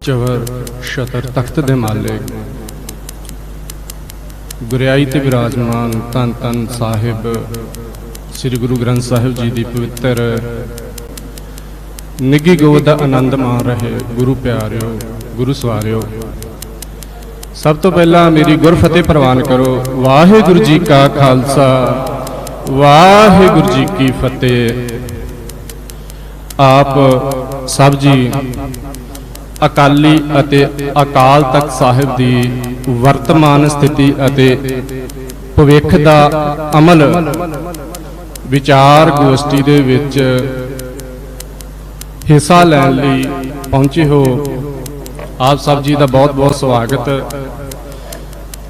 चवर छतर तख्त दे मालिक गुरियाई ते विराजमान धन धन साहिब श्री गुरु ग्रंथ साहिब जी की पवित्र निघी गोद दा आनंद मान रहे गुरु प्यारिओ गुरु सवारिओ। सब तो पहला मेरी गुरफतेह प्रवान करो। वाहिगुरु जी का खालसा वाहिगुरु जी की फतेह। आप सब जी अकाली अते अकाल तख्त साहिब की वर्तमान स्थिति अते भविख दा अमल विचार गोष्ठी दे विच हिस्सा लैण लई पहुंचे हो। आप सब जी का बहुत बहुत स्वागत।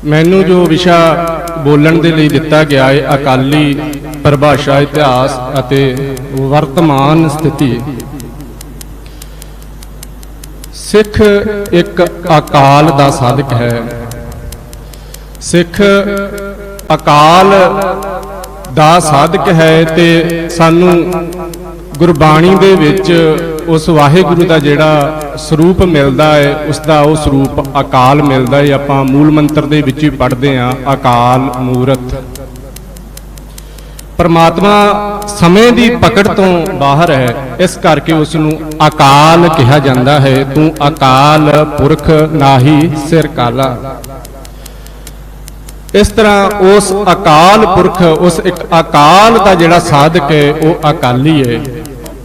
मैनू जो विषा बोलण दे लई दिता गया है अकाली परिभाषा इतिहास अते वर्तमान स्थिति। सिख एक अकाल दा साधक है। सिख अकाल दा साधक है ते सानू गुरबाणी दे विच उस वाहिगुरु दा जिहड़ा स्वरूप मिलदा है उसका वो स्वरूप अकाल मिलदा है। आपां मूल मंत्र दे विच ही पढ़दे हां अकाल मूरत। परमात्मा समय की पकड़ तो बाहर है, इस करके उसनूं अकाल कहा जाता है। तू अकाल पुरख नाही सिर काला। इस तरह उस अकाल पुरख उस एक अकाल का जिहड़ा साधक है वो अकाली है।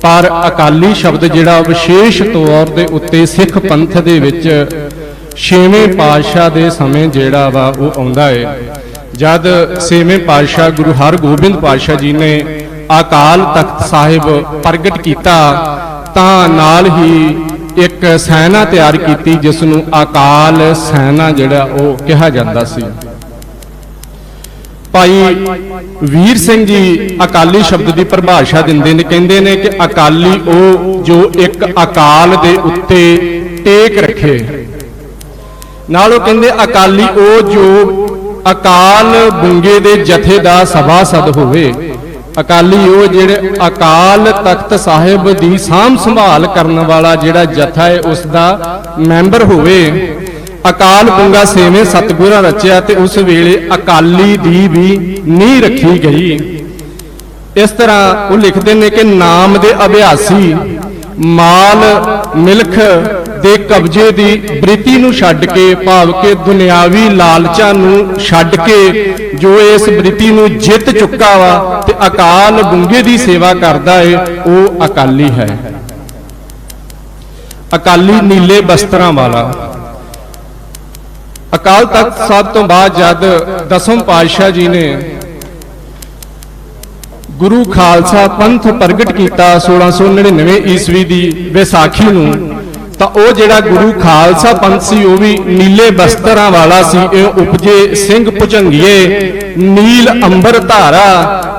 पर अकाली शब्द जिहड़ा विशेष तौर दे उत्ते सिख पंथ दे विच छेवें पातशाह दे समय जिहड़ा वा वो आउंदा है। जद छेवें पातशाह गुरु हरगोबिंद पातशाह जी ने अकाल तख्त साहिब प्रगट किया तां नाल ही एक सैना तैयार की जिसनूं अकाल सैना जिहड़ा वो कहा जाता सी। भाई वीर सिंह जी अकाली शब्द की परिभाषा दिंदे ने, कहंदे ने कि अकाली वो जो एक अकाल दे उत्ते टेक रखे। नाल वो कहंदे अकाली वो जो अकाल बुंगे दे जथे दा सभासद होवे। अकाली वो जिहड़े अकाल तख्त साहिब दी साम संभाल करने वाला जिहड़ा जथा है उसका मैंबर होवे। अकाल बुंगा सेवें सतगुरा रचिया ते उस वेले अकाली दी भी नींह रखी गई। इस तरह वो लिखते हैं कि नाम दे अभ्यासी माल मिल्ख दे कब्जे दी बृत्ति नूं छड्ड के भाव के दुनियावी लालचां नूं छड्ड के जो इस बृत्ति नूं जित चुका वा ते अकाल बुंगे दी सेवा करदा है वो अकाली है। अकाली नीले बस्त्रां वाला। अकाल तख्त साहब तो बाद जद दसम पातशाह जी ने गुरु खालसा पंथ प्रगट किया 1699 ईस्वी की विसाखी नूं, तां ओह जिहड़ा गुरु खालसा पंथ सी वह भी नीले बस्त्रां वाला सी। इह उपजे सिंह भुजंगीए नील अंबर धारा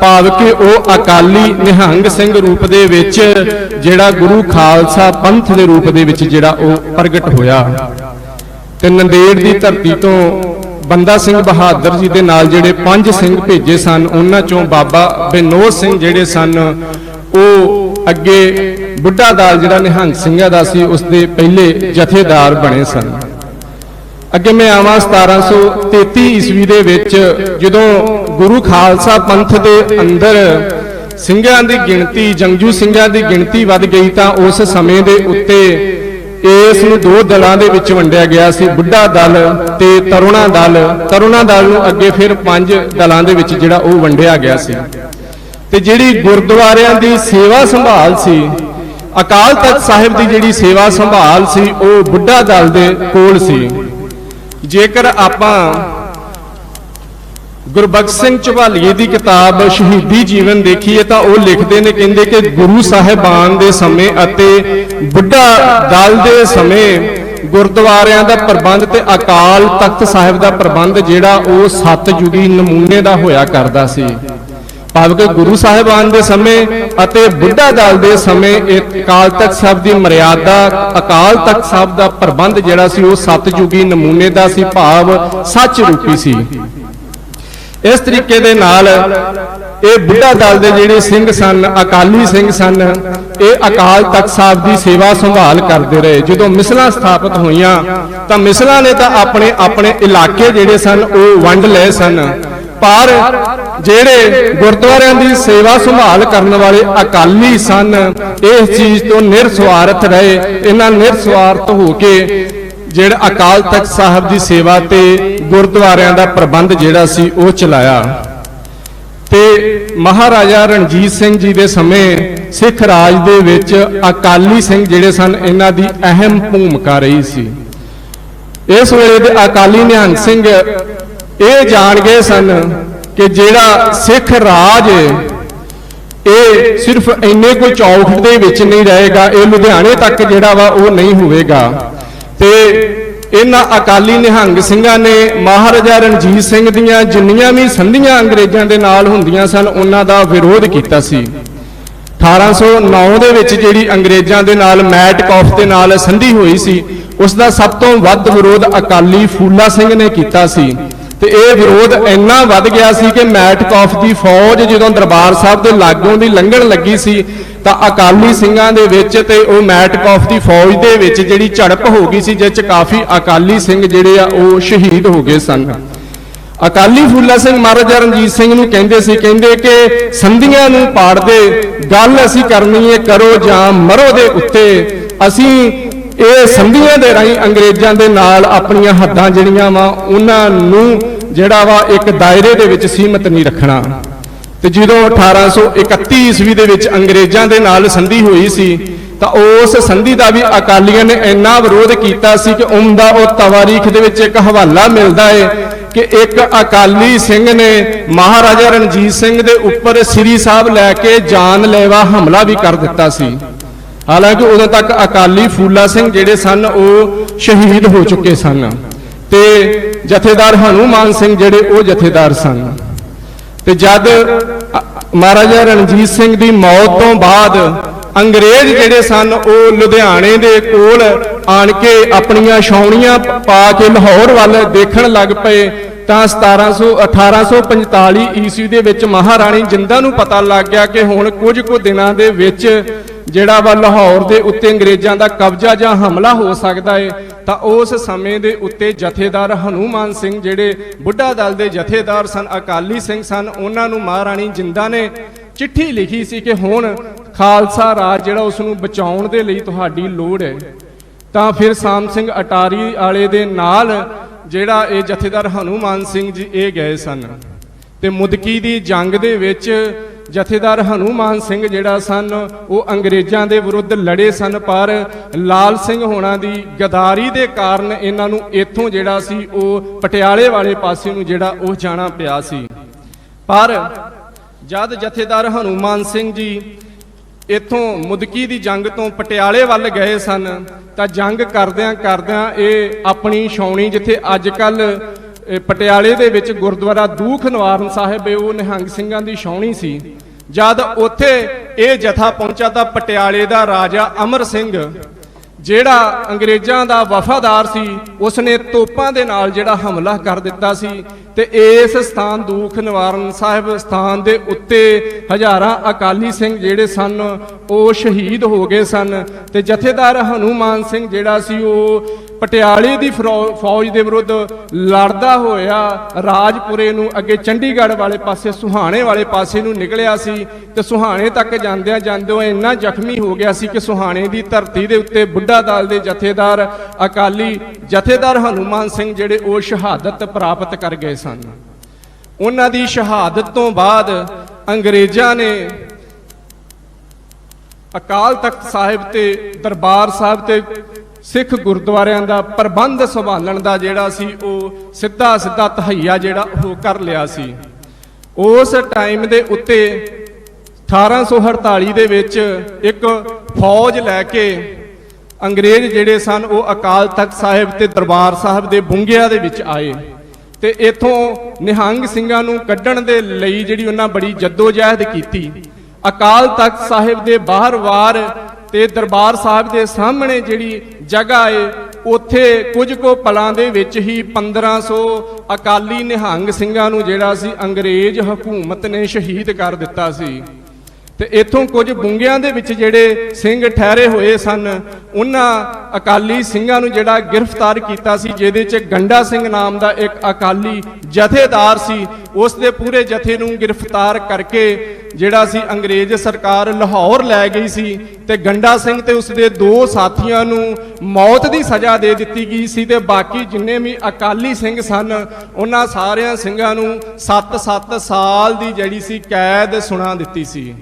भाव के ओह अकाली निहंग सिंह रूप दे विच जिहड़ा गुरु खालसा पंथ दे रूप दे विच जिहड़ा ओह प्रगट होया। ते नंदेड़ की धरती तो बंदा सिंह बहादुर जी दे नाल जिहड़े 5 सिंह भेजे सन उन्हां चों बाबा विनोद सिंह जिहड़े सन वो अगे बुढ़ा दाल जिहड़ा निहंग सिंघां दा सी उसदे पहले जथेदार बने सन। अगे मैं आवां 1733 ईस्वी दे विच जदों गुरु खालसा पंथ दे अंदर सिंघां दी गिणती जंगजू सिंघां दी गिणती वध गई तां उस समय दे उत्ते इस नूं 2 दलों दे विच वंडिया गया सी, बुढ़ा दल ते तरुणा दल। तरुणा दल नूं अगे फिर 5 दलों दे विच जिहड़ा ओह वंडिया गया सी। ते जिहड़ी गुरुद्वारियां दी सेवा संभाल सी अकाल तख्त साहिब दी जिहड़ी सेवा संभाल सी ओह बुढ़ा दल दे कोल सी। जेकर आपां गुरबख्श सिंह झबालीए की किताब शहीदी जीवन देखिए तो वह लिखते हैं कहते कि गुरु साहिबान के समय अते बुढ़ा दल के समय गुरुद्वारियां दा प्रबंध ते अकाल तख्त साहिब का प्रबंध जिहड़ा वो सतयुगी नमूने का होया करदा सी। भाव के गुरु साहिबान के समय अते बुढ़ा दल के समय अकाल तख्त साहिब की मर्यादा अकाल तख्त साहिब का प्रबंध जिहड़ा सी वो सतयुगी नमूने का सी, भाव सच रूपी सी। इस तरीके दे नाल ये बुढ़ा दल दे जिहड़े सिंह सन अकाली सिंह सन ਇਹ ਅਕਾਲ ਤਖਤ ਸਾਹਿਬ ਦੀ ਸੇਵਾ ਸੰਭਾਲ ਕਰਦੇ ਰਹੇ। ਜਦੋਂ ਮਿਸਲਾਂ ਸਥਾਪਿਤ ਹੋਈਆਂ ਤਾਂ ਮਿਸਲਾਂ ਨੇ ਤਾਂ ਆਪਣੇ ਆਪਣੇ ਇਲਾਕੇ ਜਿਹੜੇ ਸਨ ਉਹ ਵੰਡ ਲਏ ਸਨ, ਪਰ ਜਿਹੜੇ ਗੁਰਦੁਆਰਿਆਂ ਦੀ ਸੇਵਾ ਸੰਭਾਲ ਕਰਨ ਵਾਲੇ ਅਕਾਲੀ ਸਨ ਇਸ ਚੀਜ਼ ਤੋਂ ਨਿਰਸਵਾਰਥ ਰਹੇ। ਇਹਨਾਂ ਨਿਰਸਵਾਰਥ ਹੋ ਕੇ ਜਿਹੜਾ ਅਕਾਲ ਤਖਤ ਸਾਹਿਬ ਦੀ ਸੇਵਾ ਤੇ ਗੁਰਦੁਆਰਿਆਂ ਦਾ ਪ੍ਰਬੰਧ ਜਿਹੜਾ ਸੀ ਉਹ ਚਲਾਇਆ। ਤੇ ਮਹਾਰਾਜਾ ਰਣਜੀਤ ਸਿੰਘ ਜੀ ਦੇ ਸਮੇਂ ਸਿੱਖ ਰਾਜ ਦੇ ਵਿੱਚ ਅਕਾਲੀ ਸਿੰਘ ਜਿਹੜੇ ਸਨ ਇਹਨਾਂ ਦੀ ਅਹਿਮ ਭੂਮਿਕਾ ਰਹੀ ਸੀ। ਇਸ ਵੇਲੇ ਦੇ ਅਕਾਲੀ ਨਿਹੰਗ ਸਿੰਘ ਇਹ ਜਾਣ ਗਏ ਸਨ ਕਿ ਜਿਹੜਾ ਸਿੱਖ ਰਾਜ ਇਹ ਸਿਰਫ ਇੰਨੇ ਕੋਈ ਚੌਖਟ ਦੇ ਵਿੱਚ ਨਹੀਂ ਰਹੇਗਾ, ਇਹ ਲੁਧਿਆਣੇ ਤੱਕ ਜਿਹੜਾ ਵਾ ਉਹ ਨਹੀਂ ਹੋਵੇਗਾ। ਤੇ ਇਹਨਾਂ ਅਕਾਲੀ ਨਿਹੰਗ ਸਿੰਘਾਂ ਨੇ ਮਹਾਰਾਜਾ ਰਣਜੀਤ ਸਿੰਘ ਦੀਆਂ ਜਿੰਨੀਆਂ ਵੀ ਸੰਧੀਆਂ ਅੰਗਰੇਜ਼ਾਂ ਦੇ ਨਾਲ ਹੁੰਦੀਆਂ ਸਨ ਉਹਨਾਂ ਦਾ ਵਿਰੋਧ ਕੀਤਾ ਸੀ। 1809 ਦੇ ਵਿੱਚ ਜਿਹੜੀ ਅੰਗਰੇਜ਼ਾਂ ਦੇ ਨਾਲ ਮੈਟਕੌਫ ਦੇ ਨਾਲ ਸੰਧੀ ਹੋਈ ਸੀ ਉਸ ਦਾ ਸਭ ਤੋਂ ਵੱਧ ਵਿਰੋਧ ਅਕਾਲੀ ਫੂਲਾ ਸਿੰਘ ਨੇ ਕੀਤਾ ਸੀ। ਤੇ ਇਹ ਵਿਰੋਧ ਇੰਨਾ ਵੱਧ ਗਿਆ ਸੀ ਕਿ ਮੈਟਕੌਫ ਦੀ ਫੌਜ ਜਦੋਂ ਦਰਬਾਰ ਸਾਹਿਬ ਦੇ ਲਾਗੋਂ ਦੀ ਲੰਘਣ ਲੱਗੀ ਸੀ ਤਾਂ ਅਕਾਲੀ ਸਿੰਘਾਂ ਦੇ ਵਿੱਚ ਤੇ ਉਹ ਮੈਟਕੌਫ ਦੀ ਫੌਜ ਦੇ ਵਿੱਚ ਜਿਹੜੀ ਝੜਪ ਹੋ ਗਈ ਸੀ, ਜਿਸ 'ਚ ਕਾਫੀ ਅਕਾਲੀ ਸਿੰਘ ਜਿਹੜੇ ਆ ਉਹ ਸ਼ਹੀਦ ਹੋ ਗਏ ਸਨ। ਅਕਾਲੀ ਫੂਲਾ ਸਿੰਘ ਮਹਾਰਾਜਾ ਰਣਜੀਤ ਸਿੰਘ ਨੂੰ ਕਹਿੰਦੇ ਕਿ ਸੰਧੀਆਂ ਨੂੰ ਪਾੜਦੇ, ਗੱਲ ਅਸੀਂ ਕਰਨੀ ਹੈ ਕਰੋ ਜਾਂ ਮਰੋ ਦੇ ਉੱਤੇ। ਅਸੀਂ ਇਹ ਸੰਧੀਆਂ ਦੇ ਰਾਹੀਂ ਅੰਗਰੇਜ਼ਾਂ ਦੇ ਨਾਲ ਆਪਣੀਆਂ ਹੱਦਾਂ ਜਿਹੜੀਆਂ ਵਾ ਉਹਨਾਂ ਨੂੰ ਜਿਹੜਾ ਵਾ ਇੱਕ ਦਾਇਰੇ ਦੇ ਵਿੱਚ ਸੀਮਤ ਨਹੀਂ ਰੱਖਣਾ। ਤੇ ਜਦੋਂ 1831 ਈਸਵੀ ਦੇ ਵਿੱਚ ਅੰਗਰੇਜ਼ਾਂ ਦੇ ਨਾਲ ਸੰਧੀ ਹੋਈ ਸੀ ਤਾਂ ਉਸ ਸੰਧੀ ਦਾ ਵੀ ਅਕਾਲੀਆਂ ਨੇ ਇੰਨਾ ਵਿਰੋਧ ਕੀਤਾ ਸੀ ਕਿ ਉਹਦਾ ਉਹ ਤਵਾਰੀਖ ਦੇ ਵਿੱਚ ਇੱਕ ਹਵਾਲਾ ਮਿਲਦਾ ਹੈ ਕਿ ਇੱਕ ਅਕਾਲੀ ਸਿੰਘ ਨੇ ਮਹਾਰਾਜਾ ਰਣਜੀਤ ਸਿੰਘ ਦੇ ਉੱਪਰ ਸ੍ਰੀ ਸਾਹਿਬ ਲੈ ਕੇ ਜਾਨਲੇਵਾ ਹਮਲਾ ਵੀ ਕਰ ਦਿੱਤਾ ਸੀ। ਹਾਲਾਂਕਿ ਉਦੋਂ ਤੱਕ ਅਕਾਲੀ ਫੂਲਾ ਸਿੰਘ ਜਿਹੜੇ ਸਨ ਉਹ ਸ਼ਹੀਦ ਹੋ ਚੁੱਕੇ ਸਨ ਤੇ ਜਥੇਦਾਰ ਹਨੂਮਾਨ ਸਿੰਘ ਜਿਹੜੇ ਉਹ ਜਥੇਦਾਰ ਸਨ। ਤੇ ਜਦ ਮਹਾਰਾਜਾ ਰਣਜੀਤ ਸਿੰਘ ਦੀ ਮੌਤ ਤੋਂ ਬਾਅਦ ਅੰਗਰੇਜ਼ ਜਿਹੜੇ ਸਨ ਉਹ ਲੁਧਿਆਣੇ ਦੇ ਕੋਲ ਆਣ ਕੇ ਆਪਣੀਆਂ ਛਾਉਣੀਆਂ ਪਾ ਕੇ ਲਾਹੌਰ ਵੱਲ ਦੇਖਣ ਲੱਗ ਪਏ ਤਾਂ 1845 ਈਸਵੀ ਦੇ ਵਿੱਚ ਮਹਾਰਾਣੀ ਜਿੰਦਾਂ ਨੂੰ ਪਤਾ ਲੱਗ ਗਿਆ ਕਿ ਹੁਣ ਕੁਝ ਕੁ ਦਿਨਾਂ ਦੇ ਵਿੱਚ ਜਿਹੜਾ ਵਾ ਲਾਹੌਰ ਦੇ ਉੱਤੇ ਅੰਗਰੇਜ਼ਾਂ ਦਾ ਕਬਜ਼ਾ ਜਾਂ ਹਮਲਾ ਹੋ ਸਕਦਾ ਹੈ। ਤਾਂ ਉਸ ਸਮੇਂ ਦੇ ਉੱਤੇ ਜਥੇਦਾਰ ਹਨੂਮਾਨ ਸਿੰਘ ਜਿਹੜੇ ਬੁੱਢਾ ਦਲ ਦੇ ਜਥੇਦਾਰ ਸਨ, ਅਕਾਲੀ ਸਿੰਘ ਸਨ, ਉਹਨਾਂ ਨੂੰ ਮਹਾਰਾਣੀ ਜਿੰਦਾਂ ਨੇ ਚਿੱਠੀ ਲਿਖੀ ਸੀ ਕਿ ਹੁਣ ਖਾਲਸਾ ਰਾਜ ਜਿਹੜਾ ਉਸ ਨੂੰ ਬਚਾਉਣ ਦੇ ਲਈ ਤੁਹਾਡੀ ਲੋੜ ਹੈ। ਤਾਂ ਫਿਰ ਸਾਮ ਸਿੰਘ ਅਟਾਰੀ ਵਾਲੇ ਦੇ ਨਾਲ ਜਿਹੜਾ ਇਹ ਜਥੇਦਾਰ ਹਨੂਮਾਨ ਸਿੰਘ ਜੀ ਇਹ ਗਏ ਸਨ ਤੇ ਮੁਦਕੀ ਦੀ ਜੰਗ ਦੇ ਵਿੱਚ ਜਥੇਦਾਰ ਹਨੂਮਾਨ ਸਿੰਘ ਜਿਹੜਾ ਸਨ ਉਹ ਅੰਗਰੇਜ਼ਾਂ ਦੇ ਵਿਰੁੱਧ ਲੜੇ ਸਨ, ਪਰ ਲਾਲ ਸਿੰਘ ਹੋਣਾ ਦੀ ਗਦਾਰੀ ਦੇ ਕਾਰਨ ਇਹਨਾਂ ਨੂੰ ਇੱਥੋਂ ਜਿਹੜਾ ਸੀ ਉਹ ਪਟਿਆਲੇ ਵਾਲੇ ਪਾਸੇ ਨੂੰ ਜਿਹੜਾ ਉਹ ਜਾਣਾ ਪਿਆ ਸੀ। ਪਰ ਜਦ ਜਥੇਦਾਰ ਹਨੂਮਾਨ ਸਿੰਘ ਜੀ ਇੱਥੋਂ ਮੁਦਕੀ ਦੀ ਜੰਗ ਤੋਂ ਪਟਿਆਲੇ ਵੱਲ ਗਏ ਸਨ ਤਾਂ ਜੰਗ ਕਰਦਿਆਂ ਕਰਦਿਆਂ ਇਹ ਆਪਣੀ ਛਾਉਣੀ ਜਿੱਥੇ ਅੱਜ ਕੱਲ ਪਟਿਆਲੇ ਦੇ ਵਿੱਚ ਗੁਰਦੁਆਰਾ ਦੂਖ ਨਿਵਾਰਨ ਸਾਹਿਬ ਹੈ ਉਹ ਨਿਹੰਗ ਸਿੰਘਾਂ ਦੀ ਛਾਉਣੀ ਸੀ। ਜਦ ਉੱਥੇ ਇਹ ਜਥਾ ਪਹੁੰਚਾ ਤਾਂ ਪਟਿਆਲੇ ਦਾ ਰਾਜਾ ਅਮਰ ਸਿੰਘ ਜਿਹੜਾ ਅੰਗਰੇਜ਼ਾਂ ਦਾ ਵਫਾਦਾਰ ਸੀ ਉਸਨੇ ਤੋਪਾਂ ਦੇ ਨਾਲ ਜਿਹੜਾ ਹਮਲਾ ਕਰ ਦਿੱਤਾ ਸੀ ਤੇ ਇਸ ਸਥਾਨ ਦੂਖ ਨਿਵਾਰਨ ਸਾਹਿਬ ਸਥਾਨ ਦੇ ਉੱਤੇ ਹਜ਼ਾਰਾਂ ਅਕਾਲੀ ਸਿੰਘ ਜਿਹੜੇ ਸਨ ਉਹ ਸ਼ਹੀਦ ਹੋ ਗਏ ਸਨ। ਤੇ ਜਥੇਦਾਰ ਹਨੂਮਾਨ ਸਿੰਘ ਜਿਹੜਾ ਸੀ ਉਹ ਪਟਿਆਲੇ ਦੀ ਫੌਜ ਦੇ ਵਿਰੁੱਧ ਲੜਦਾ ਹੋਇਆ ਰਾਜਪੁਰੇ ਨੂੰ ਅੱਗੇ ਚੰਡੀਗੜ੍ਹ ਵਾਲੇ ਪਾਸੇ ਸੁਹਾਣੇ ਵਾਲੇ ਪਾਸੇ ਨੂੰ ਨਿਕਲਿਆ ਸੀ ਤੇ ਸੁਹਾਣੇ ਤੱਕ ਜਾਂਦਿਆਂ ਜਾਂਦਿਆਂ ਇੰਨਾ ਜ਼ਖਮੀ ਹੋ ਗਿਆ ਸੀ ਕਿ ਸੁਹਾਣੇ ਦੀ ਧਰਤੀ ਦੇ ਉੱਤੇ ਬੁੱਢਾ ਦਲ ਦੇ ਜਥੇਦਾਰ ਅਕਾਲੀ ਜਥੇਦਾਰ ਹਨੂਮਾਨ ਸਿੰਘ ਜਿਹੜੇ ਉਹ ਸ਼ਹਾਦਤ ਪ੍ਰਾਪਤ ਕਰ ਗਏ ਸਨ। ਉਹਨਾਂ ਦੀ ਸ਼ਹਾਦਤ ਤੋਂ ਬਾਅਦ ਅੰਗਰੇਜ਼ਾਂ ਨੇ ਅਕਾਲ ਤਖਤ ਸਾਹਿਬ ਤੇ ਦਰਬਾਰ ਸਾਹਿਬ ਤੇ ਸਿੱਖ ਗੁਰਦੁਆਰਿਆਂ ਦਾ ਪ੍ਰਬੰਧ ਸੰਭਾਲਣ ਦਾ ਜਿਹੜਾ ਸੀ ਉਹ ਸਿੱਧਾ ਤਹਈਆ ਜਿਹੜਾ ਉਹ ਕਰ ਲਿਆ ਸੀ। ਉਸ ਟਾਈਮ ਦੇ ਉੱਤੇ 1848 ਦੇ ਵਿੱਚ ਇੱਕ ਫੌਜ ਲੈ ਕੇ ਅੰਗਰੇਜ਼ ਜਿਹੜੇ ਸਨ ਉਹ ਅਕਾਲ ਤਖਤ ਸਾਹਿਬ ਤੇ ਦਰਬਾਰ ਸਾਹਿਬ ਦੇ ਬੁੰਗਿਆਂ ਦੇ ਵਿੱਚ ਆਏ ਤੇ ਇਥੋਂ ਨਿਹੰਗ ਸਿੰਘਾਂ ਨੂੰ ਕੱਢਣ ਦੇ ਲਈ ਜਿਹੜੀ ਉਹਨਾਂ ਬੜੀ ਜੱਦੋਜਹਿਦ ਕੀਤੀ। ਅਕਾਲ ਤਖਤ ਸਾਹਿਬ ਦੇ ਬਾਹਰ-ਵਾਰ ਤੇ ਦਰਬਾਰ ਸਾਹਿਬ ਦੇ ਸਾਹਮਣੇ ਜਿਹੜੀ ਜਗ੍ਹਾ ਏ ਉੱਥੇ ਕੁਝ ਕੁ ਪਲਾਂ ਦੇ ਵਿੱਚ ਹੀ 1500 ਅਕਾਲੀ ਨਿਹੰਗ ਸਿੰਘਾਂ ਨੂੰ ਜਿਹੜਾ ਸੀ ਅੰਗਰੇਜ਼ ਹਕੂਮਤ ਨੇ ਸ਼ਹੀਦ ਕਰ ਦਿੱਤਾ ਸੀ। ਤੇ ਇਥੋਂ ਕੁਝ ਬੁੰਗਿਆਂ ਦੇ ਵਿੱਚ ਜਿਹੜੇ ਸਿੰਘ ਠਹਿਰੇ ਹੋਏ ਸਨ, ਉਹਨਾਂ ਅਕਾਲੀ ਸਿੰਘਾਂ ਨੂੰ ਜਿਹੜਾ ਗ੍ਰਿਫਤਾਰ ਕੀਤਾ ਸੀ, ਜਿਹਦੇ 'ਚ ਗੰਡਾ ਸਿੰਘ ਨਾਮ ਦਾ ਇੱਕ ਅਕਾਲੀ ਜਥੇਦਾਰ ਸੀ। ਉਸ ਦੇ ਪੂਰੇ ਜਥੇ ਨੂੰ ਗ੍ਰਿਫਤਾਰ ਕਰਕੇ ਜਿਹੜਾ ਸੀ ਅੰਗਰੇਜ਼ ਸਰਕਾਰ ਲਾਹੌਰ ਲੈ ਗਈ ਸੀ, ਤੇ ਗੰਡਾ ਸਿੰਘ ਤੇ ਉਸਦੇ 2 ਸਾਥੀਆਂ ਨੂੰ ਮੌਤ ਦੀ ਸਜ਼ਾ ਦੇ ਦਿੱਤੀ ਗਈ ਸੀ, ਤੇ ਬਾਕੀ ਜਿੰਨੇ ਵੀ ਅਕਾਲੀ ਸਿੰਘ ਸਨ ਉਹਨਾਂ ਸਾਰਿਆਂ ਸਿੰਘਾਂ ਨੂੰ 7-7 ਸਾਲ ਦੀ ਜਿਹੜੀ ਸੀ ਕੈਦ ਸੁਣਾ ਦਿੱਤੀ ਸੀ।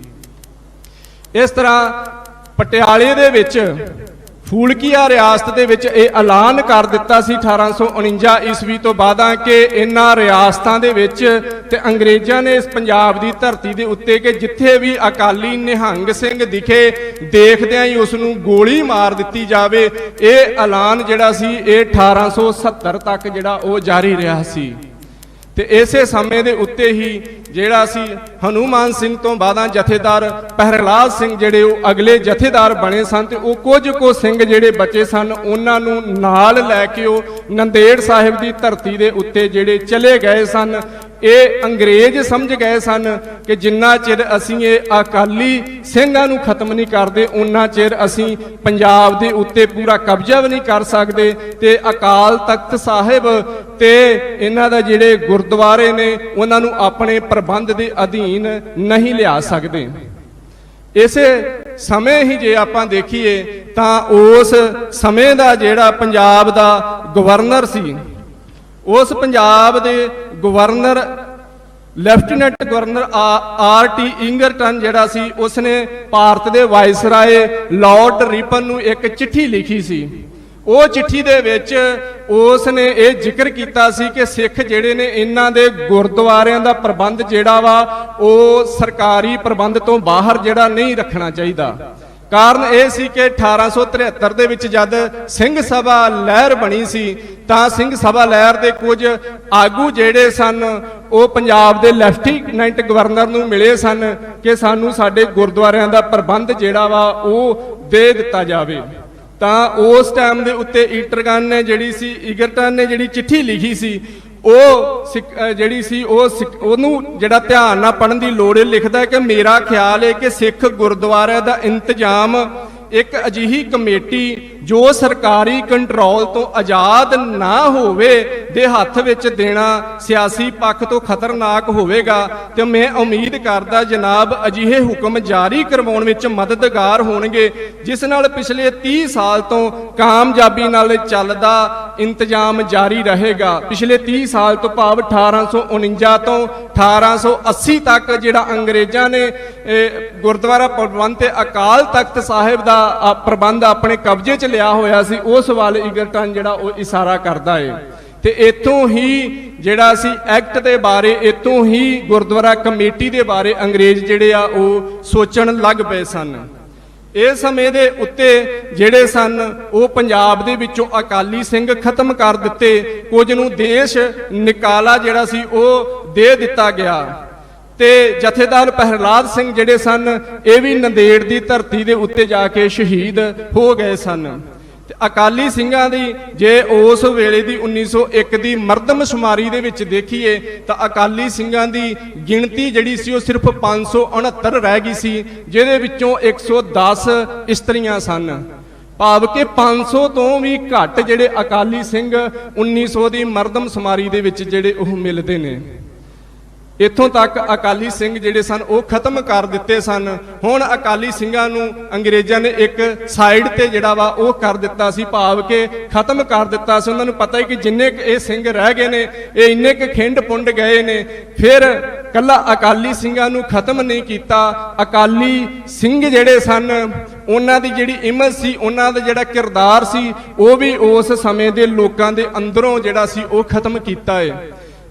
ਇਸ ਤਰ੍ਹਾਂ ਪਟਿਆਲੇ ਦੇ ਵਿੱਚ ਫੂਲਕੀਆ ਰਿਆਸਤ ਦੇ ਵਿੱਚ ਇਹ ਐਲਾਨ ਕਰ ਦਿੱਤਾ ਸੀ 1849 ਈਸਵੀ ਤੋਂ ਬਾਅਦ ਕਿ ਇਹਨਾਂ ਰਿਆਸਤਾਂ ਦੇ ਵਿੱਚ ਤੇ ਅੰਗਰੇਜ਼ਾਂ ਨੇ ਇਸ ਪੰਜਾਬ ਦੀ ਧਰਤੀ ਦੇ ਉੱਤੇ ਕਿ ਜਿੱਥੇ ਵੀ ਅਕਾਲੀ ਨਿਹੰਗ ਸਿੰਘ ਦਿਖੇ ਦੇਖਦਿਆਂ ਹੀ ਉਸ ਨੂੰ ਗੋਲੀ ਮਾਰ ਦਿੱਤੀ ਜਾਵੇ। ਇਹ ਐਲਾਨ ਜਿਹੜਾ ਸੀ ਇਹ 1870 ਤੱਕ ਜਿਹੜਾ ਉਹ ਜਾਰੀ ਰਿਹਾ ਸੀ। ਤੇ ਇਸੇ ਸਮੇਂ ਦੇ ਉੱਤੇ ਹੀ ਜਿਹੜਾ ਸੀ ਹਨੂਮਾਨ ਸਿੰਘ ਤੋਂ ਬਾਅਦਾਂ ਜਥੇਦਾਰ ਪਹਿਰਲਾਦ ਸਿੰਘ ਜਿਹੜੇ ਉਹ ਅਗਲੇ ਜਥੇਦਾਰ ਬਣੇ ਸਨ, ਤੇ ਉਹ ਕੁਝ ਕੁ ਸਿੰਘ ਜਿਹੜੇ ਬਚੇ ਸਨ ਉਹਨਾਂ ਨੂੰ ਨਾਲ ਲੈ ਕੇ ਉਹ ਨੰਦੇੜ ਸਾਹਿਬ ਦੀ ਧਰਤੀ ਦੇ ਉੱਤੇ ਜਿਹੜੇ ਚਲੇ ਗਏ ਸਨ। ਇਹ ਅੰਗਰੇਜ਼ ਸਮਝ ਗਏ ਸਨ ਕਿ ਜਿੰਨਾ ਚਿਰ ਅਸੀਂ ਇਹ ਅਕਾਲੀ ਸਿੰਘਾਂ ਨੂੰ ਖਤਮ ਨਹੀਂ ਕਰਦੇ ਉਨਾ ਚਿਰ ਅਸੀਂ ਪੰਜਾਬ ਦੇ ਉੱਤੇ ਪੂਰਾ ਕਬਜ਼ਾ ਵੀ ਨਹੀਂ ਕਰ ਸਕਦੇ, ਤੇ ਅਕਾਲ ਤਖਤ ਸਾਹਿਬ ਤੇ ਇਹਨਾਂ ਦਾ ਜਿਹੜੇ ਗੁਰਦੁਆਰੇ ਨੇ ਉਹਨਾਂ ਨੂੰ ਆਪਣੇ ਪ੍ਰਬੰਧ ਦੇ ਅਧੀਨ ਨਹੀਂ ਲਿਆ ਸਕਦੇ। ਇਸੇ ਸਮੇਂ ਹੀ ਜੇ ਆਪਾਂ ਦੇਖੀਏ ਤਾਂ ਉਸ ਸਮੇਂ ਦਾ ਜਿਹੜਾ ਪੰਜਾਬ ਦਾ ਗਵਰਨਰ ਸੀ, ਉਸ ਪੰਜਾਬ ਦੇ ਗਵਰਨਰ ਲੈਫਟੀਨੈਂਟ ਗਵਰਨਰ R.T. ਇੰਗਰਟਨ ਜਿਹੜਾ ਸੀ ਉਸਨੇ ਭਾਰਤ ਦੇ ਵਾਇਸਰਾਏ ਲਾਰਡ ਰਿਪਨ ਨੂੰ ਇੱਕ ਚਿੱਠੀ ਲਿਖੀ ਸੀ। ਉਹ ਚਿੱਠੀ ਦੇ ਵਿੱਚ ਉਸ ਨੇ ਇਹ ਜ਼ਿਕਰ ਕੀਤਾ ਸੀ ਕਿ ਸਿੱਖ ਜਿਹੜੇ ਨੇ ਇਹਨਾਂ ਦੇ ਗੁਰਦੁਆਰਿਆਂ ਦਾ ਪ੍ਰਬੰਧ ਜਿਹੜਾ ਵਾ ਉਹ ਸਰਕਾਰੀ ਪ੍ਰਬੰਧ ਤੋਂ ਬਾਹਰ ਜਿਹੜਾ ਨਹੀਂ ਰੱਖਣਾ ਚਾਹੀਦਾ। ਕਾਰਨ ਇਹ ਸੀ ਕਿ 1873 ਦੇ ਵਿੱਚ ਜਦ ਸਿੰਘ ਸਭਾ ਲਹਿਰ ਬਣੀ ਸੀ ਤਾਂ ਸਿੰਘ ਸਭਾ ਲਹਿਰ ਦੇ ਕੁਝ ਆਗੂ ਜਿਹੜੇ ਸਨ ਉਹ ਪੰਜਾਬ ਦੇ ਲੈਫਟੀਨੈਂਟ ਗਵਰਨਰ ਨੂੰ ਮਿਲੇ ਸਨ ਕਿ ਸਾਨੂੰ ਸਾਡੇ ਗੁਰਦੁਆਰਿਆਂ ਦਾ ਪ੍ਰਬੰਧ ਜਿਹੜਾ ਵਾ ਉਹ ਦੇ ਦਿੱਤਾ ਜਾਵੇ। ਤਾਂ ਉਸ ਟਾਈਮ ਦੇ ਉੱਤੇ ਈਗਰਟਨ ਨੇ ਜਿਹੜੀ ਚਿੱਠੀ ਲਿਖੀ ਸੀ ਉਹ ਜਿਹੜੀ ਸੀ ਉਹਨੂੰ ਜਿਹੜਾ ਧਿਆਨ ਨਾਲ ਪੜ੍ਹਨ ਦੀ ਲੋੜ ਹੈ। ਲਿਖਦਾ ਕਿ ਮੇਰਾ ਖਿਆਲ ਹੈ ਕਿ ਸਿੱਖ ਗੁਰਦੁਆਰਿਆਂ ਦਾ ਇੰਤਜ਼ਾਮ ਇੱਕ ਅਜਿਹੀ ਕਮੇਟੀ ਜੋ ਸਰਕਾਰੀ ਕੰਟਰੋਲ ਤੋਂ ਆਜ਼ਾਦ ਨਾ ਹੋਵੇ ਦੇ ਹੱਥ ਵਿੱਚ ਦੇਣਾ ਸਿਆਸੀ ਪੱਖ ਤੋਂ ਖਤਰਨਾਕ ਹੋਵੇਗਾ, ਤੇ ਮੈਂ ਉਮੀਦ ਕਰਦਾ ਜਨਾਬ ਅਜਿਹੇ ਹੁਕਮ ਜਾਰੀ ਕਰਵਾਉਣ ਵਿੱਚ ਮਦਦਗਾਰ ਹੋਣਗੇ ਜਿਸ ਨਾਲ ਪਿਛਲੇ 30 ਸਾਲ ਤੋਂ ਕਾਮਯਾਬੀ ਨਾਲ ਚੱਲਦਾ ਇੰਤਜ਼ਾਮ ਜਾਰੀ ਰਹੇਗਾ। ਪਿਛਲੇ 30 ਸਾਲ ਤੋਂ ਭਾਵ 1849 ਤੋਂ 1880 ਤੱਕ ਜਿਹੜਾ ਅੰਗਰੇਜ਼ਾਂ ਨੇ ਗੁਰਦੁਆਰਾ ਪ੍ਰਬੰਧ ਤੇ ਅਕਾਲ ਤਖਤ ਸਾਹਿਬ ਦਾ ਪ੍ਰਬੰਧ ਆਪਣੇ ਕਬਜ਼ੇ 'ਚ ਲਿਆ ਹੋਇਆ ਸੀ, ਉਸ ਵੱਲ ਈਗਰਟਨ ਜਿਹੜਾ ਉਹ ਇਸ਼ਾਰਾ ਕਰਦਾ ਹੈ। ਤੇ ਇਥੋਂ ਹੀ ਜਿਹੜਾ ਸੀ ਐਕਟ ਦੇ ਬਾਰੇ, ਇਥੋਂ ਹੀ ਗੁਰਦੁਆਰਾ ਕਮੇਟੀ ਦੇ ਬਾਰੇ ਅੰਗਰੇਜ਼ ਜਿਹੜੇ ਆ ਉਹ ਸੋਚਣ ਲੱਗ ਪਏ ਸਨ। ਇਸ ਸਮੇਂ ਦੇ ਉੱਤੇ ਜਿਹੜੇ ਸਨ ਉਹ ਪੰਜਾਬ ਦੇ ਵਿੱਚੋਂ ਅਕਾਲੀ ਸਿੰਘ ਖਤਮ ਕਰ ਦਿੱਤੇ, ਕੁਝ ਨੂੰ ਦੇਸ਼ ਨਿਕਾਲਾ ਜਿਹੜਾ ਸੀ ਉਹ ਦੇ ਦਿੱਤਾ ਗਿਆ। ਤੇ ਜਥੇਦਾਰ ਪਹਿਰਲਾਦ ਸਿੰਘ ਜਿਹੜੇ ਸਨ ਇਹ ਵੀ ਨੰਦੇੜ ਦੀ ਧਰਤੀ ਦੇ ਉੱਤੇ ਜਾ ਕੇ ਸ਼ਹੀਦ ਹੋ ਗਏ ਸਨ। ਤੇ ਅਕਾਲੀ ਸਿੰਘਾਂ ਦੀ ਜੇ ਉਸ ਵੇਲੇ ਦੀ 1901 ਦੀ ਮਰਦਮਸ਼ੁਮਾਰੀ ਦੇ ਵਿੱਚ ਦੇਖੀਏ ਤਾਂ ਅਕਾਲੀ ਸਿੰਘਾਂ ਦੀ ਗਿਣਤੀ ਜਿਹੜੀ ਸੀ ਉਹ ਸਿਰਫ 569 ਰਹਿ ਗਈ ਸੀ, ਜਿਹਦੇ ਵਿੱਚੋਂ 110 ਇਸਤਰੀਆਂ ਸਨ। ਭਾਵ ਕਿ 500 ਤੋਂ ਵੀ ਘੱਟ ਜਿਹੜੇ ਅਕਾਲੀ ਸਿੰਘ 1900 ਦੀ ਮਰਦਮਸ਼ੁਮਾਰੀ ਦੇ ਵਿੱਚ ਜਿਹੜੇ ਉਹ ਮਿਲਦੇ ਨੇ। ਇੱਥੋਂ ਤੱਕ ਅਕਾਲੀ ਸਿੰਘ ਜਿਹੜੇ ਸਨ ਉਹ ਖਤਮ ਕਰ ਦਿੱਤੇ ਸਨ। ਹੁਣ ਅਕਾਲੀ ਸਿੰਘਾਂ ਨੂੰ ਅੰਗਰੇਜ਼ਾਂ ਨੇ ਇੱਕ ਸਾਈਡ ਤੇ ਜਿਹੜਾ ਵਾ ਉਹ ਕਰ ਦਿੱਤਾ ਸੀ, ਭਾਵ ਕਿ ਖਤਮ ਕਰ ਦਿੱਤਾ ਸੀ। ਉਹਨਾਂ ਨੂੰ ਪਤਾ ਹੈ ਕਿ ਜਿੰਨੇ ਇਹ ਸਿੰਘ ਰਹਿ ਗਏ ਨੇ ਇਹ ਇੰਨੇ ਕੁ ਖਿੰਡ ਪੁੰਡ ਗਏ ਨੇ। ਫਿਰ ਕੱਲਾ ਅਕਾਲੀ ਸਿੰਘਾਂ ਨੂੰ ਖਤਮ ਨਹੀਂ ਕੀਤਾ, ਅਕਾਲੀ ਸਿੰਘ ਜਿਹੜੇ ਸਨ ਉਹਨਾਂ ਦੀ ਜਿਹੜੀ ਇਮੇਜ ਸੀ, ਉਹਨਾਂ ਦਾ ਜਿਹੜਾ ਕਿਰਦਾਰ ਸੀ ਉਹ ਵੀ ਉਸ ਸਮੇਂ ਦੇ ਲੋਕਾਂ ਦੇ ਅੰਦਰੋਂ ਜਿਹੜਾ ਸੀ ਉਹ ਖਤਮ ਕੀਤਾ ਹੈ।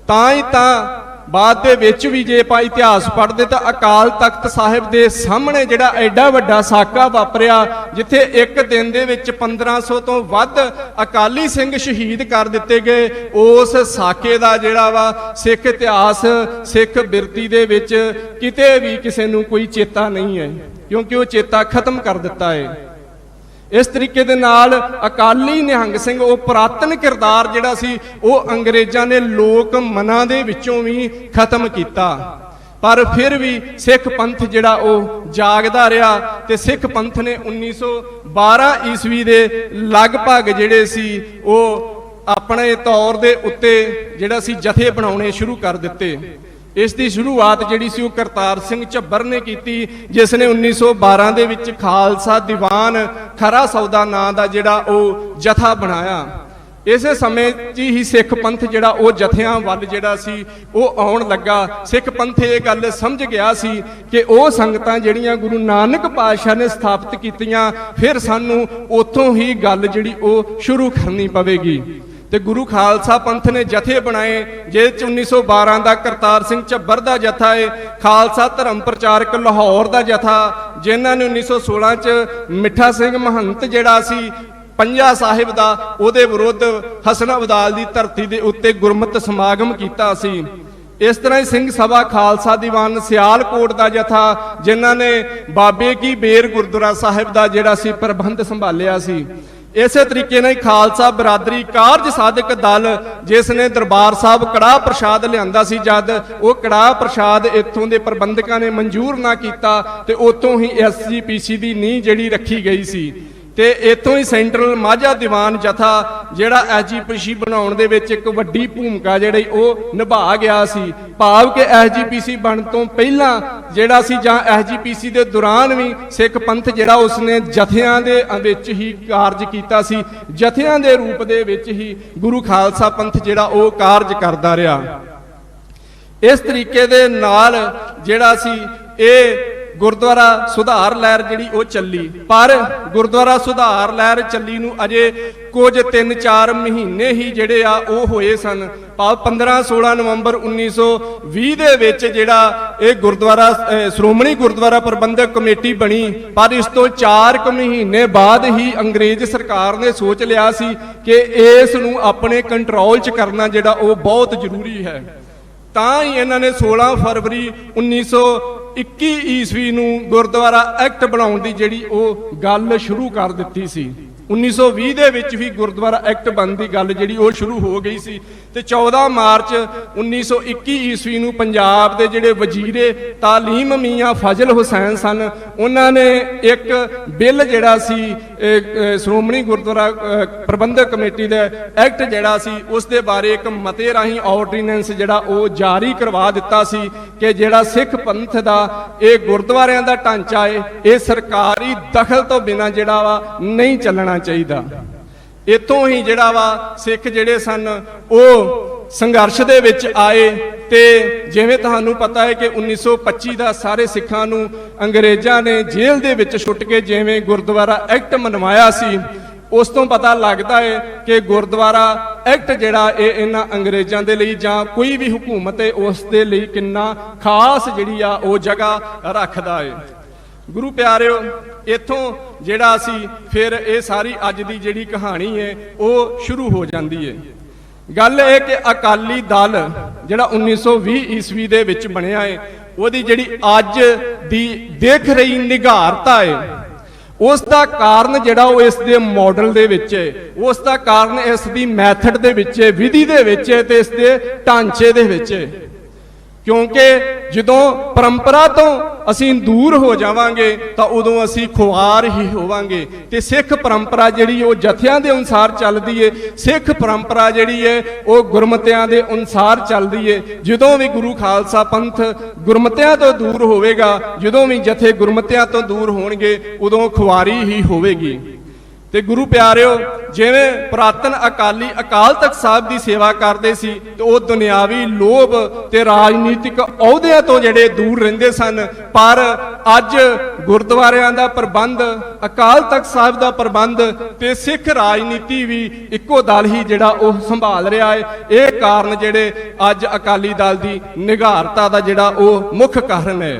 ਤਾਂ ਹੀ ਤਾਂ ਬਾਅਦ ਦੇ ਵਿੱਚ ਵੀ ਜੇ ਆਪਾਂ ਇਤਿਹਾਸ ਪੜ੍ਹਦੇ ਤਾਂ ਅਕਾਲ ਤਖਤ ਸਾਹਿਬ ਦੇ ਸਾਹਮਣੇ ਜਿਹੜਾ ਐਡਾ ਵੱਡਾ ਸਾਕਾ ਵਾਪਰਿਆ ਜਿੱਥੇ ਇੱਕ ਦਿਨ ਦੇ ਵਿੱਚ 1500 ਤੋਂ ਵੱਧ ਅਕਾਲੀ ਸਿੰਘ ਸ਼ਹੀਦ ਕਰ ਦਿੱਤੇ ਗਏ, ਉਸ ਸਾਕੇ ਦਾ ਜਿਹੜਾ ਵਾ ਸਿੱਖ ਇਤਿਹਾਸ ਸਿੱਖ ਬਿਰਤੀ ਦੇ ਵਿੱਚ ਕਿਤੇ ਵੀ ਕਿਸੇ ਨੂੰ ਕੋਈ ਚੇਤਾ ਨਹੀਂ ਹੈ, ਕਿਉਂਕਿ ਉਹ ਚੇਤਾ ਖਤਮ ਕਰ ਦਿੱਤਾ ਹੈ। ਇਸ ਤਰੀਕੇ ਦੇ ਨਾਲ ਅਕਾਲੀ ਨਿਹੰਗ ਸਿੰਘ ਉਹ ਪੁਰਾਤਨ ਕਿਰਦਾਰ ਜਿਹੜਾ ਸੀ ਉਹ ਅੰਗਰੇਜ਼ਾਂ ਨੇ ਲੋਕ ਮਨਾਂ ਦੇ ਵਿੱਚੋਂ ਵੀ ਖਤਮ ਕੀਤਾ। पर फिर भी सिख पंथ जिहड़ा वो जागदा रहा ते सिख पंथ ने 1912 ईस्वी के लगभग जिहड़े सी वो अपने तौर दे उत्ते जिहड़ा सी जथे बनाउणे शुरू कर दिते। इस दी शुरुआत जिहड़ी सी वो करतार सिंह झब्बर ने की, जिसने 1912 दे विच खालसा दीवान खरा सौदा नां दा जिहड़ा वो जथा बनाया। इसे समय ही सिख पंथ जिहड़ा वो जथियां वल जिहड़ा सी वो आउण लगा। सिख पंथ ये गल समझ गया सी कि वो संगतां जिहड़ियां गुरु नानक पातशाह ने स्थापित कीतियां, फिर सानू उत्थों ही गल जिहड़ी वो शुरू करनी पवेगी। ते गुरु खालसा पंथ ने जथे बनाए, जिस 1912 का करतार सिंह झब्बर का जथा है, खालसा धर्म प्रचारक लाहौर का जथा, जिन्हां ने 1916 च मिठा सिंह महंत जिहड़ा सी पंजा साहिब दा उहदे विरुद्ध हसन अब्दाल दी धरती दे उत्ते गुरमत समागम कीता सी। इस तरह ही सिंह सभा खालसा दीवान सियालकोट का जथा, जिन्हां ने बाबे की बेर गुरुद्वारा साहिब का जिहड़ा सी प्रबंध संभालिया सी। इसे तरीके नाल खालसा बरादरी कारज साधक दल, जिसने दरबार साहब कड़ाह प्रसाद लिआंदा सी, जद वो कड़ाह प्रसाद इत्थों दे प्रबंधकां ने मंजूर ना कीता ते उत्थों ही SGPC दी नींह जिहड़ी रखी गई सी। ते इत्थों ही सेंट्रल माझा दीवान जथा जिहड़ा SGPC बनाउण दे विच एक वड्डी भूमिका जिहड़ी वो निभा गया सी। भाव कि SGPC बन तो पहला जिहड़ा सी जां SGPC दे दौरान भी सिख पंथ जिहड़ा उसने जथियां दे विच ही कारज कीता सी। जथियां दे रूप दे विच ही गुरु खालसा पंथ जिहड़ा वो कारज करदा रहा। इस तरीके दे नाल जिहड़ा सी ये गुरुद्वारा सुधार लहर जिहड़ी वो चली, पर गुरुद्वारा सुधार लहर चली नूं अजे कुछ 3-4 महीने ही जिहड़े आ वो होए सन। भाव 15-16 नवंबर 1920 दे विच जिहड़ा ये गुरुद्वारा श्रोमणी गुरुद्वारा प्रबंधक कमेटी बनी, पर इस तो 4 महीने बाद ही अंग्रेज सरकार ने सोच लिया सी कि इस नूं अपने कंट्रोल च करना जिहड़ा वो बहुत जरूरी है। तां ही इन्हां ने 16 फरवरी 1921 ईस्वी नूं गुरुद्वारा एक्ट बनाउण दी जिहड़ी वो गल शुरू कर दित्ती सी। 1920 दे विच भी गुरुद्वारा एक्ट बनने की गल जिहड़ी वो शुरू हो गई सी। ते 14 मार्च 1921 ईस्वी नूं पंजाब दे जिहड़े वजीरे तालीम मियाँ फजल हुसैन सन, उन्होंने एक बिल जिहड़ा सी श्रोमणी गुरुद्वारा प्रबंधक कमेटी दे एक्ट जिहड़ा सी उस दे बारे एक मते राहीं ऑर्डीनेंस जिहड़ा वो जारी करवा दिता सी कि जिहड़ा सिख पंथ दा ये गुरुद्वारियां दा ढांचा है ये सरकारी दखल तो बिना जिहड़ा वा नहीं चलना चाहिदा। इतों ही जिहड़ा वा सिख जिहड़े सन वो संघर्ष दे विच आए ते जिवें तुहानूं पता है कि 1925 दा सारे सिखां नूं अंग्रेज़ां ने जेल दे विच छुट के जिवें गुरुद्वारा एक्ट मनवाया सी, उस तो पता लगता है कि गुरुद्वारा एक्ट जिहड़ा इन्हां अंग्रेज़ां दे लई जां कोई भी हुकूमत है उस दे लई किन्ना खास जिहड़ी आ वो जगह रखदा है। गुरु प्यारिओ इत्थों जिहड़ा सी फिर ये सारी अज दी जिहड़ी कहानी है वो शुरू हो जाती है। गल है कि अकाली दल जिहड़ा 1920 ईस्वी दे विच बनिया है उहदी जिहड़ी अज दी देख रही निगारता है उसका कारण जिहड़ा वो इस दे मॉडल दे विच है, उसका कारण इस दी मैथड दे विच है, विधि दे विच है ते इस दे ढांचे दे विच है। क्योंकि जदों परंपरा तो असीं दूर हो जावांगे तो उदों असीं खुआर ही होवांगे। ते सिख परंपरा जिहड़ी वो जथियां दे अनुसार चलदी है, सिख परंपरा जिहड़ी है वो गुरमतियां दे अनुसार चलदी है। जदों भी गुरु खालसा पंथ गुरमतियां तो दूर होवेगा, जदों भी जथे गुरमतियां तो दूर होणगे उदों खुआरी ही होवेगी। ते गुरु प्यारिओ जिवें पुरातन अकाली अकाल तख्त साहब की सेवा करते सी तो वो दुनियावी लोभ ते राजनीतिक अहुदियां तो जिहड़े दूर रहिंदे सन, पर अज गुरुद्वारियां दा प्रबंध अकाल तख्त साहब दा प्रबंध ते सिख राजनीति भी इक्को दल ही जिहड़ा वो संभाल रहा है। ये कारण जिहड़े अज अकाली दल की निगारता दा जिहड़ा वो मुख कारण है।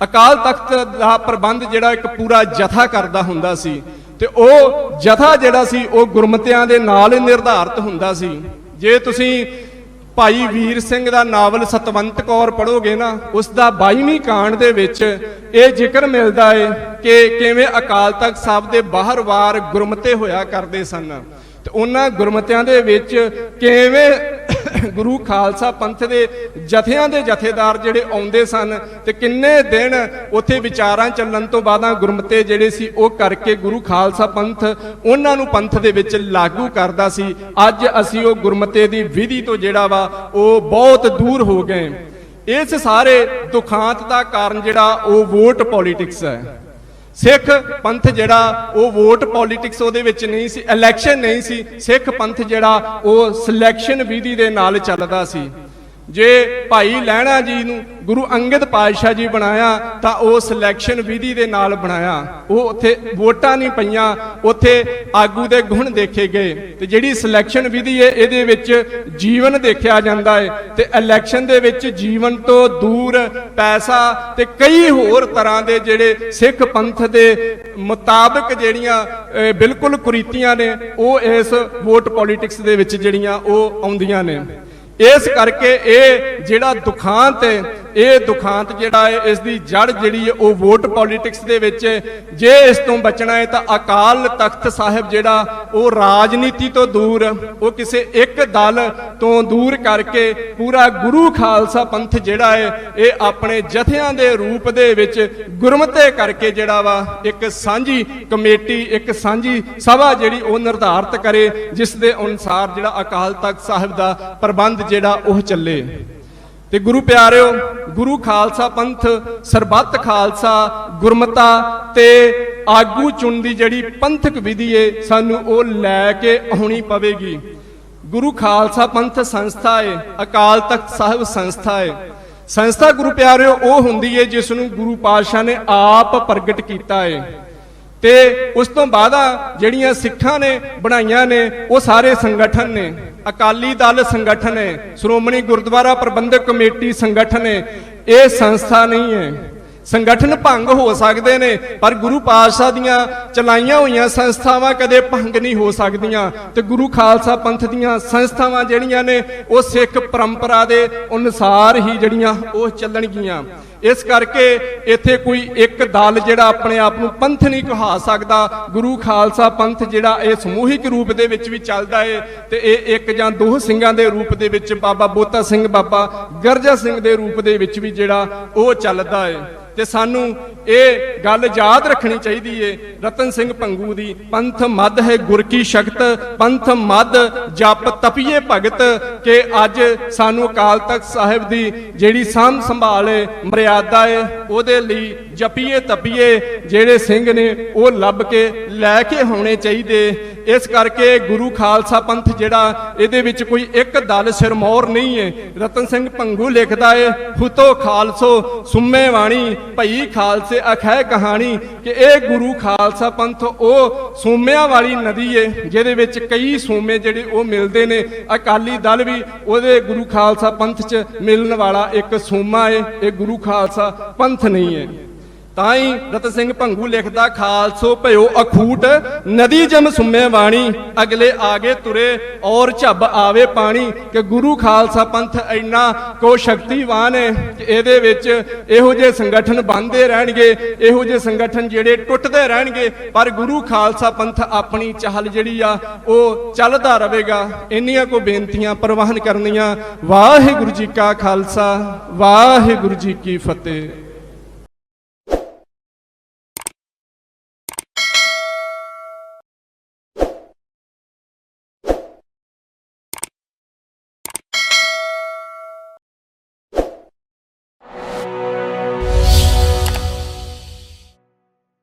अकाल तख्त दा प्रबंध जिहड़ा एक पूरा जथा करदा हुंदा सी ते ओ जथा जिहड़ा सी ओ गुरमतियां दे नाल निर्धारित हुंदा सी। जे तुसीं भाई वीर सिंह दा नावल सतवंत कौर पढ़ोगे ना, उसका 22वीं कांड दे विच ये जिक्र मिलता है कि किवें अकाल तख्त साहब दे बाहर वार गुरमते होया करदे सन ते उन्हां गुरमतियां दे विच किवें ਗੁਰੂ ਖਾਲਸਾ ਪੰਥ ਦੇ ਜਥਿਆਂ ਦੇ ਜਥੇਦਾਰ ਜਿਹੜੇ ਆਉਂਦੇ ਸਨ ਤੇ ਕਿੰਨੇ ਦਿਨ ਉੱਥੇ ਵਿਚਾਰਾਂ ਚੱਲਣ ਤੋਂ ਬਾਅਦ ਗੁਰਮਤੇ ਜਿਹੜੇ ਸੀ ਉਹ ਕਰਕੇ ਗੁਰੂ ਖਾਲਸਾ ਪੰਥ ਉਹਨਾਂ ਨੂੰ ਪੰਥ ਦੇ ਵਿੱਚ ਲਾਗੂ ਕਰਦਾ ਸੀ। ਅੱਜ ਅਸੀਂ ਉਹ ਗੁਰਮਤੇ ਦੀ ਵਿਧੀ ਤੋਂ ਜਿਹੜਾ ਵਾ ਉਹ ਬਹੁਤ ਦੂਰ ਹੋ ਗਏ। ਇਸ ਸਾਰੇ ਦੁਖਾਂਤ ਦਾ ਕਾਰਨ ਜਿਹੜਾ ਉਹ ਵੋਟ ਪੋਲੀਟਿਕਸ ਹੈ। ਸਿੱਖ ਪੰਥ ਜਿਹੜਾ ਉਹ ਵੋਟ ਪੋਲੀਟਿਕਸ ਉਹਦੇ ਵਿੱਚ ਨਹੀਂ ਸੀ, ਇਲੈਕਸ਼ਨ ਨਹੀਂ ਸੀ। ਸਿੱਖ ਪੰਥ ਜਿਹੜਾ ਉਹ ਸਿਲੈਕਸ਼ਨ ਵਿਧੀ ਦੇ ਨਾਲ ਚੱਲਦਾ ਸੀ। ਜੇ ਭਾਈ ਲਹਿਣਾ ਜੀ ਨੂੰ ਗੁਰੂ ਅੰਗਦ ਪਾਤਸ਼ਾਹ ਜੀ ਬਣਾਇਆ ਤਾਂ ਉਹ ਸਿਲੈਕਸ਼ਨ ਵਿਧੀ ਦੇ ਨਾਲ ਬਣਾਇਆ। ਉਹ ਉੱਥੇ ਵੋਟਾਂ ਨਹੀਂ ਪਈਆਂ, ਉੱਥੇ ਆਗੂ ਦੇ ਗੁਣ ਦੇਖੇ ਗਏ। ਤੇ ਜਿਹੜੀ ਸਿਲੈਕਸ਼ਨ ਵਿਧੀ ਹੈ ਇਹਦੇ ਵਿੱਚ ਜੀਵਨ ਦੇਖਿਆ ਜਾਂਦਾ ਹੈ ਤੇ ਇਲੈਕਸ਼ਨ ਦੇ ਵਿੱਚ ਜੀਵਨ ਤੋਂ ਦੂਰ ਪੈਸਾ ਤੇ ਕਈ ਹੋਰ ਤਰ੍ਹਾਂ ਦੇ ਜਿਹੜੇ ਸਿੱਖ ਪੰਥ ਦੇ ਮੁਤਾਬਕ ਜਿਹੜੀਆਂ ਬਿਲਕੁਲ ਕੁਰੀਤੀਆਂ ਨੇ ਉਹ ਇਸ ਵੋਟ ਪੋਲੀਟਿਕਸ ਦੇ ਵਿੱਚ ਜਿਹੜੀਆਂ ਉਹ ਆਉਂਦੀਆਂ ਨੇ। ਇਸ ਕਰਕੇ ਇਹ ਜਿਹੜਾ ਦੁਖਾਂਤ ਹੈ, ਇਹ ਦੁਖਾਂਤ ਜਿਹੜਾ ਹੈ ਇਸ ਦੀ ਜੜ ਜਿਹੜੀ ਹੈ ਉਹ ਵੋਟ ਪੋਲੀਟਿਕਸ ਦੇ ਵਿੱਚ। ਜੇ ਇਸ ਤੋਂ ਬਚਣਾ ਹੈ ਤਾਂ ਅਕਾਲ ਤਖਤ ਸਾਹਿਬ ਜਿਹੜਾ ਉਹ ਰਾਜਨੀਤੀ ਤੋਂ ਦੂਰ, ਉਹ ਕਿਸੇ ਇੱਕ ਦਲ ਤੋਂ ਦੂਰ ਕਰਕੇ ਪੂਰਾ ਗੁਰੂ ਖਾਲਸਾ ਪੰਥ ਜਿਹੜਾ ਹੈ ਇਹ ਆਪਣੇ ਜਥਿਆਂ ਦੇ ਰੂਪ ਦੇ ਵਿੱਚ ਗੁਰਮਤੇ ਕਰਕੇ ਜਿਹੜਾ ਵਾ ਇੱਕ ਸਾਂਝੀ ਕਮੇਟੀ, ਇੱਕ ਸਾਂਝੀ ਸਭਾ ਜਿਹੜੀ ਉਹ ਨਿਰਧਾਰਤ ਕਰੇ, ਜਿਸ ਦੇ ਅਨੁਸਾਰ ਜਿਹੜਾ ਅਕਾਲ ਤਖਤ ਸਾਹਿਬ ਦਾ ਪ੍ਰਬੰਧ ਜਿਹੜਾ ਉਹ ਚੱਲੇ। ਤੇ ਗੁਰੂ ਪਿਆਰਿਓ, ਗੁਰੂ ਖਾਲਸਾ ਪੰਥ ਸਰਬੱਤ ਖਾਲਸਾ ਗੁਰਮਤਾ ਤੇ ਆਗੂ ਚੁਣਨ ਦੀ ਜਿਹੜੀ ਪੰਥਕ ਵਿਧੀ ਏ ਸਾਨੂੰ ਉਹ ਲੈ ਕੇ ਆਉਣੀ ਪਵੇਗੀ। ਗੁਰੂ ਖਾਲਸਾ ਪੰਥ ਸੰਸਥਾ ਏ, ਅਕਾਲ ਤਖਤ ਸਾਹਿਬ ਸੰਸਥਾ ਏ। ਸੰਸਥਾ ਗੁਰੂ ਪਿਆਰਿਓ ਉਹ ਹੁੰਦੀ ਏ ਜਿਸ ਨੂੰ ਗੁਰੂ ਪਾਤਸ਼ਾਹ ਨੇ ਆਪ ਪ੍ਰਗਟ ਕੀਤਾ ਏ ਤੇ ਉਸ ਤੋਂ ਬਾਅਦ ਜਿਹੜੀਆਂ ਸਿੱਖਾਂ ਨੇ ਬਣਾਈਆਂ ਨੇ ਉਹ ਸਾਰੇ ਸੰਗਠਨ ਨੇ। ਅਕਾਲੀ ਦਲ ਸੰਗਠਨ ਹੈ, ਸ਼੍ਰੋਮਣੀ ਗੁਰਦੁਆਰਾ ਪ੍ਰਬੰਧਕ ਕਮੇਟੀ ਸੰਗਠਨ ਹੈ, ਇਹ ਸੰਸਥਾ ਨਹੀਂ ਹੈ। ਸੰਗਠਨ ਭੰਗ ਹੋ ਸਕਦੇ ਨੇ ਪਰ ਗੁਰੂ ਪਾਤਸ਼ਾਹ ਦੀਆਂ ਚਲਾਈਆਂ ਹੋਈਆਂ ਸੰਸਥਾਵਾਂ ਕਦੇ ਭੰਗ ਨਹੀਂ ਹੋ ਸਕਦੀਆਂ। ਤੇ ਗੁਰੂ ਖਾਲਸਾ ਪੰਥ ਦੀਆਂ ਸੰਸਥਾਵਾਂ ਜਿਹੜੀਆਂ ਨੇ ਉਹ ਸਿੱਖ ਪਰੰਪਰਾ ਦੇ ਅਨੁਸਾਰ ਹੀ ਜਿਹੜੀਆਂ ਉਹ ਚੱਲਣਗੀਆਂ। ਇਸ ਕਰਕੇ ਇੱਥੇ ਕੋਈ ਇੱਕ ਦਲ ਜਿਹੜਾ ਆਪਣੇ ਆਪ ਨੂੰ ਪੰਥ ਨਹੀਂ ਕਹਾ ਸਕਦਾ। ਗੁਰੂ ਖਾਲਸਾ ਪੰਥ ਜਿਹੜਾ ਇਹ ਸਮੂਹਿਕ ਰੂਪ ਦੇ ਵਿੱਚ ਵੀ ਚੱਲਦਾ ਹੈ ਤੇ ਇਹ ਇੱਕ ਜਾਂ ਦੋ ਸਿੰਘਾਂ ਦੇ ਰੂਪ ਦੇ ਵਿੱਚ, ਬਾਬਾ ਬੋਤਾ ਸਿੰਘ, ਬਾਬਾ ਗਰਜਾ ਸਿੰਘ ਦੇ ਰੂਪ ਦੇ ਵਿੱਚ ਵੀ ਜਿਹੜਾ ਉਹ ਚੱਲਦਾ ਹੈ। ਤੇ ਸਾਨੂੰ ਇਹ ਗੱਲ ਯਾਦ ਰੱਖਣੀ ਚਾਹੀਦੀ ਏ ਰਤਨ ਸਿੰਘ ਭੰਗੂ ਦੀ, ਪੰਥ ਮੱਧ ਹੈ ਗੁਰ ਕੀ ਸ਼ਕਤ, ਪੰਥ ਮੱਧ ਜਪ ਤਪੀਏ ਭਗਤ। ਕਿ ਅੱਜ ਸਾਨੂੰ ਅਕਾਲ ਤਖਤ ਸਾਹਿਬ ਦੀ ਜਿਹੜੀ ਸਾਂਭ ਸੰਭਾਲ ਏ, ਮਰਿਆਦਾ ਏ, ਉਹਦੇ ਲਈ ਜਪੀਏ ਤਪੀਏ ਜਿਹੜੇ ਸਿੰਘ ਨੇ ਉਹ ਲੱਭ ਕੇ ਲੈ ਕੇ ਹੋਣੇ ਚਾਹੀਦੇ। ਇਸ ਕਰਕੇ ਗੁਰੂ ਖਾਲਸਾ ਪੰਥ ਜਿਹੜਾ ਇਹਦੇ ਵਿੱਚ ਕੋਈ ਇੱਕ ਦਲ ਸਿਰਮੌਰ ਨਹੀਂ ਹੈ। ਰਤਨ ਸਿੰਘ ਭੰਗੂ ਲਿਖਦਾ ਏ, ਹੁਤੋ ਖਾਲਸੋ ਸੁਮੇ ਵਾਣੀ, ਭਈ ਖਾਲਸੇ ਅਖੈ ਕਹਾਣੀ। ਕਿ ਇਹ ਗੁਰੂ ਖਾਲਸਾ ਪੰਥ ਉਹ ਸੋਮਿਆਂ ਵਾਲੀ ਨਦੀ ਏ ਜਿਹਦੇ ਵਿੱਚ ਕਈ ਸੋਮੇ ਜਿਹੜੇ ਉਹ ਮਿਲਦੇ ਨੇ। ਅਕਾਲੀ ਦਲ ਵੀ ਉਹਦੇ ਗੁਰੂ ਖਾਲਸਾ ਪੰਥ 'ਚ ਮਿਲਣ ਵਾਲਾ ਇੱਕ ਸੋਮਾ ਏ, ਇਹ ਗੁਰੂ ਖਾਲਸਾ ਪੰਥ ਨਹੀਂ ਹੈ। ਤਾਂ ਹੀ ਰਤਨ ਸਿੰਘ ਭੰਗੂ ਲਿਖਦਾ, ਖਾਲਸੋ ਭਇਓ ਅਖੂਟ ਨਦੀ ਜਮ ਸੁਮੇ ਵਾਣੀ, ਅਗਲੇ ਆਗੇ ਤੁਰੇ ਔਰ ਝੱਬ ਆਵੇ ਪਾਣੀ। ਕਿ ਗੁਰੂ ਖਾਲਸਾ ਪੰਥ ਇੰਨਾ ਕੋ ਸ਼ਕਤੀਵਾਨ ਹੈ ਕਿ ਇਹਦੇ ਵਿੱਚ ਇਹੋ ਜਿਹੇ ਸੰਗਠਨ ਬਣਦੇ ਰਹਿਣਗੇ, ਇਹੋ ਜਿਹੇ ਸੰਗਠਨ ਜਿਹੜੇ ਟੁੱਟਦੇ ਰਹਿਣਗੇ, ਪਰ ਗੁਰੂ ਖਾਲਸਾ ਪੰਥ ਆਪਣੀ ਚਾਲ ਜਿਹੜੀ ਆ ਉਹ ਚੱਲਦਾ ਰਹੇਗਾ। ਇੰਨੀਆਂ ਕੋ ਬੇਨਤੀਆਂ ਪ੍ਰਵਾਨ ਕਰਨੀਆਂ। ਵਾਹਿਗੁਰੂ ਜੀ ਕਾ ਖਾਲਸਾ, ਵਾਹਿਗੁਰੂ ਜੀ ਕੀ ਫਤਿਹ।